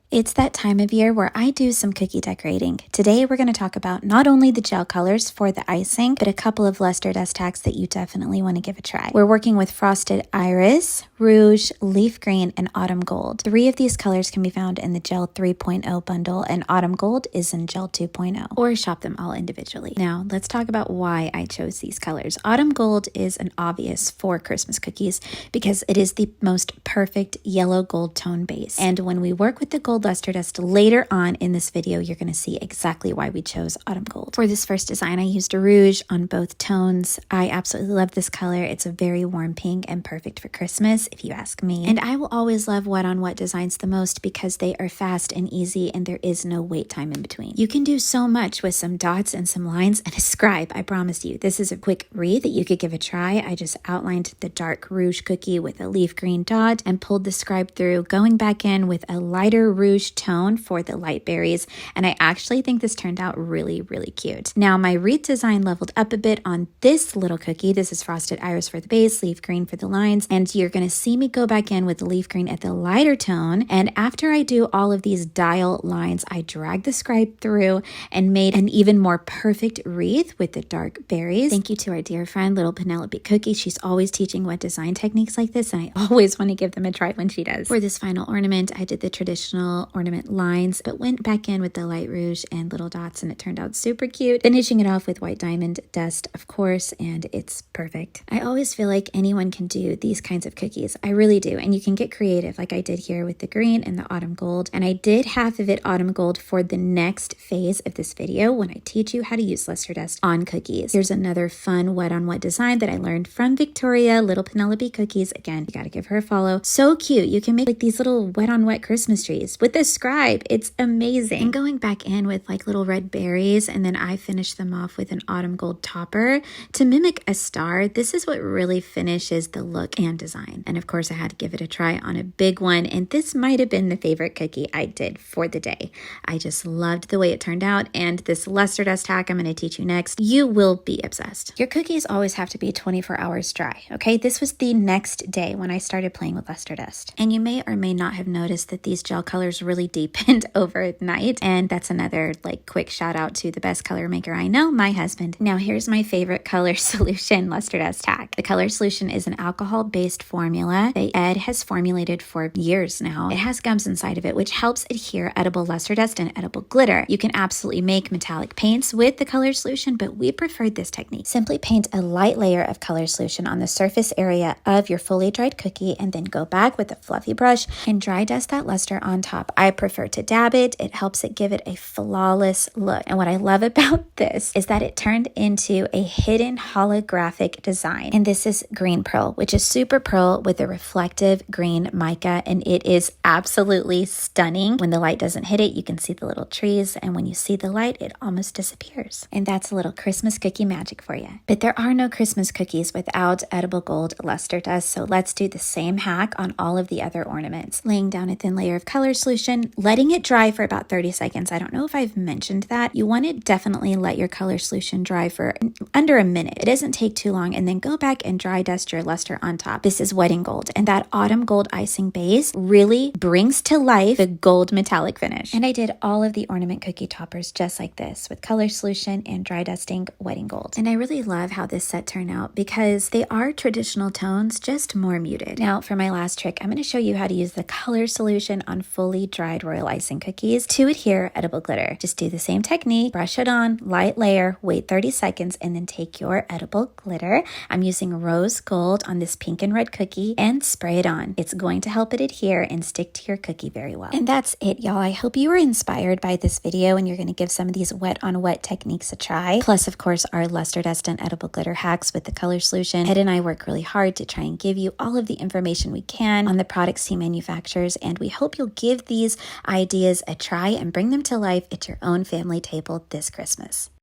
It's that time of year where I do some cookie decorating. Today we're going to talk about not only the gel colors for the icing, but a couple of luster dust hacks that you definitely want to give a try. We're working with Frosted Iris, Rouge, Leaf Green, and Autumn Gold. 3 of these colors can be found in the Gel 3.0 bundle, and Autumn Gold is in Gel 2.0, or shop them all individually. Now, let's talk about why I chose these colors. Autumn Gold is an obvious for Christmas cookies because it is the most perfect yellow gold tone base. And when we work with the gold luster dust later on in this video, you're going to see exactly why we chose Autumn Gold. For this first design, I used a rouge on both tones. I absolutely love this color. It's a very warm pink and perfect for Christmas, if you ask me. And I will always love wet on wet designs the most because they are fast and easy and there is no wait time in between. You can do so much with some dots and some lines and a scribe, I promise you. This is a quick wreath that you could give a try. I just outlined the dark rouge cookie with a leaf green dot and pulled the scribe through, going back in with a lighter rouge tone for the light berries, and I actually think this turned out really cute. Now my wreath design leveled up a bit on this little cookie. This is Frosted Iris for the base, leaf green for the lines, and you're going to see me go back in with the leaf green at the lighter tone, and after I do all of these dial lines, I drag the scribe through and made an even more perfect wreath with the dark berries. Thank you to our dear friend Little Penelope Cookie. She's always teaching wet design techniques like this, and I always want to give them a try when she does. For this final ornament, I did the traditional ornament lines, but went back in with the light rouge and little dots, and it turned out super cute. Finishing it off with white diamond dust, of course, and it's perfect. I always feel like anyone can do these kinds of cookies. I really do, and you can get creative like I did here with the green and the autumn gold, and I did half of it autumn gold for the next phase of this video when I teach you how to use luster dust on cookies. Here's another fun wet on wet design that I learned from Victoria, Little Penelope Cookies. Again, you gotta give her a follow. So cute. You can make like these little wet on wet Christmas trees with this scribe. It's amazing. And going back in with like little red berries, and then I finished them off with an autumn gold topper to mimic a star. This is what really finishes the look and design. And of course I had to give it a try on a big one, and this might have been the favorite cookie I did for the day. I just loved the way it turned out, and this luster dust hack I'm going to teach you next, you will be obsessed. Your cookies always have to be 24 hours dry, okay? This was the next day when I started playing with luster dust. And you may or may not have noticed that these gel colors really deepened overnight, and that's another like quick shout out to the best color maker I know, my husband. Now here's my favorite color solution luster dust hack. The color solution is an alcohol based formula that Ed has formulated for years now. It has gums inside of it which helps adhere edible luster dust and edible glitter. You can absolutely make metallic paints with the color solution, but we preferred this technique. Simply paint a light layer of color solution on the surface area of your fully dried cookie, and then go back with a fluffy brush and dry dust that luster on top. I prefer to dab it. It helps it give it a flawless look. And what I love about this is that it turned into a hidden holographic design. And this is green pearl, which is super pearl with a reflective green mica, and it is absolutely stunning. When the light doesn't hit it, you can see the little trees, and when you see the light, it almost disappears. And that's a little Christmas cookie magic for you. But there are no Christmas cookies without edible gold luster dust, so let's do the same hack on all of the other ornaments. Laying down a thin layer of color solution, letting it dry for about 30 seconds. I don't know if I've mentioned that. You want to definitely let your color solution dry for under a minute. It doesn't take too long, and then go back and dry dust your luster on top. This is wedding gold, and that autumn gold icing base really brings to life the gold metallic finish. And I did all of the ornament cookie toppers just like this with color solution and dry dusting wedding gold. And I really love how this set turned out because they are traditional tones, just more muted. Now for my last trick, I'm going to show you how to use the color solution on fully dried royal icing cookies to adhere edible glitter. Just do the same technique, brush it on, light layer, wait 30 seconds, and then take your edible glitter. I'm using rose gold on this pink and red cookie and spray it on. It's going to help it adhere and stick to your cookie very well. And that's it, y'all. I hope you were inspired by this video and you're going to give some of these wet on wet techniques a try. Plus, of course, our luster dust and edible glitter hacks with the color solution. Ed and I work really hard to try and give you all of the information we can on the products he manufactures, and we hope you'll give these ideas a try and bring them to life at your own family table this Christmas.